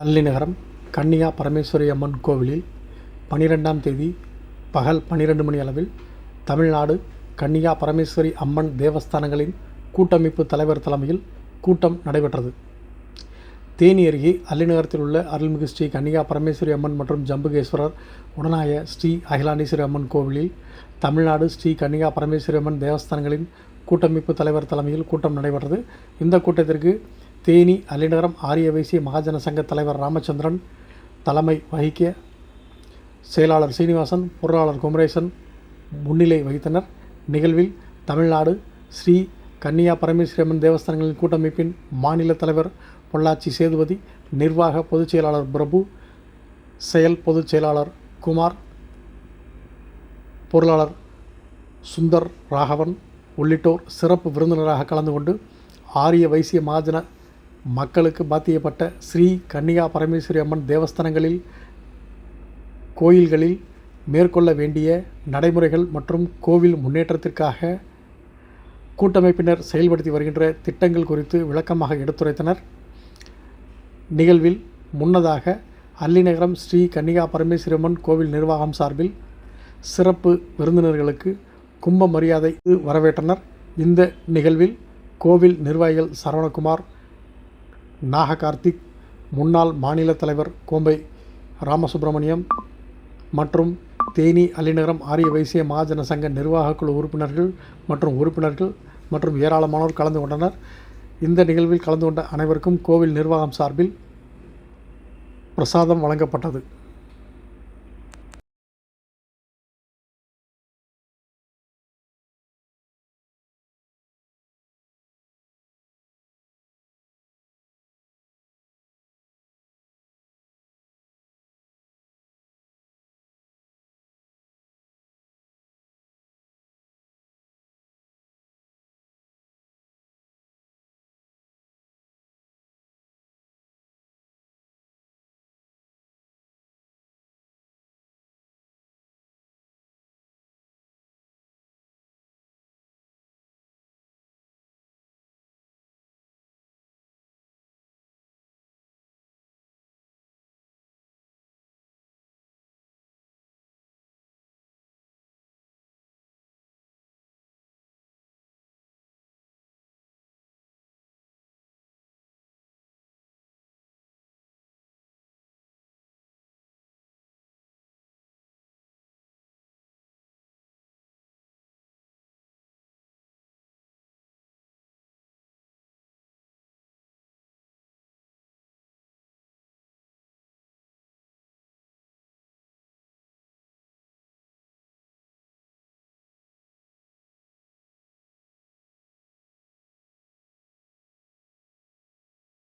அல்லிநகரம் கன்னிகா பரமேஸ்வரி அம்மன் கோவிலில் 12ஆம் தேதி பகல் 12 மணி அளவில் தமிழ்நாடு கன்னிகா பரமேஸ்வரி அம்மன் தேவஸ்தானங்களின் கூட்டமைப்பு தலைவர் தலைமையில் கூட்டம் நடைபெற்றது. தேனி அருகே அல்லிநகரத்தில் உள்ள அருள்மிகு ஸ்ரீ கன்னிகா பரமேஸ்வரி அம்மன் மற்றும் ஜம்புகேஸ்வரர் உடனாய ஸ்ரீ அகிலாண்டேஸ்வரி அம்மன் கோவிலில் தமிழ்நாடு ஸ்ரீ கன்னிகா பரமேஸ்வரி அம்மன் தேவஸ்தானங்களின் கூட்டமைப்பு தலைவர் தலைமையில் கூட்டம் நடைபெற்றது. இந்த கூட்டத்திற்கு தேனி அல்லிநகரம் ஆரிய வைசிய மகாஜன சங்க தலைவர் ராமச்சந்திரன் தலைமை வகிக்க செயலாளர் சீனிவாசன், பொருளாளர் குமரேசன் முன்னிலை வகித்தனர். நிகழ்வில் தமிழ்நாடு ஸ்ரீ கன்னிகா பரமேஸ்வரி அம்மன் தேவஸ்தானங்களின் கூட்டமைப்பின் மாநில தலைவர் பொள்ளாச்சி சேதுபதி, நிர்வாக பொதுச் செயலாளர் பிரபு, செயல் பொதுச் செயலாளர் குமார், பொருளாளர் சுந்தர் ராகவன் உள்ளிட்டோர் சிறப்பு விருந்தினராக கலந்து கொண்டு ஆரிய வைசிய மகாஜன மக்களுக்கு பாத்தியப்பட்ட ஸ்ரீ கன்னிகா பரமேஸ்வரி அம்மன் தேவஸ்தானங்களில் கோயில்களில் மேற்கொள்ள வேண்டிய நடைமுறைகள் மற்றும் கோவில் முன்னேற்றத்திற்காக கூட்டமைப்பினர் செயல்படுத்தி வருகின்ற திட்டங்கள் குறித்து விளக்கமாக எடுத்துரைத்தனர். நிகழ்வில் முன்னதாக அல்லிநகரம் ஸ்ரீ கன்னிகா பரமேஸ்வரி அம்மன் கோவில் நிர்வாகம் சார்பில் சிறப்பு விருந்தினர்களுக்கு கும்ப மரியாதை வரவேற்றனர். இந்த நிகழ்வில் கோவில் நிர்வாகிகள் சரவணகுமார், நாககார்த்திக், முன்னாள் மாநில தலைவர் கோம்பை ராமசுப்பிரமணியம் மற்றும் தேனி அல்லிநகரம் ஆரிய வைசிய மகாஜன சங்க நிர்வாக குழு உறுப்பினர்கள் மற்றும் ஏராளமானோர் கலந்து கொண்டனர். இந்த நிகழ்வில் கலந்து கொண்ட அனைவருக்கும் கோவில் நிர்வாகம் சார்பில் பிரசாதம் வழங்கப்பட்டது.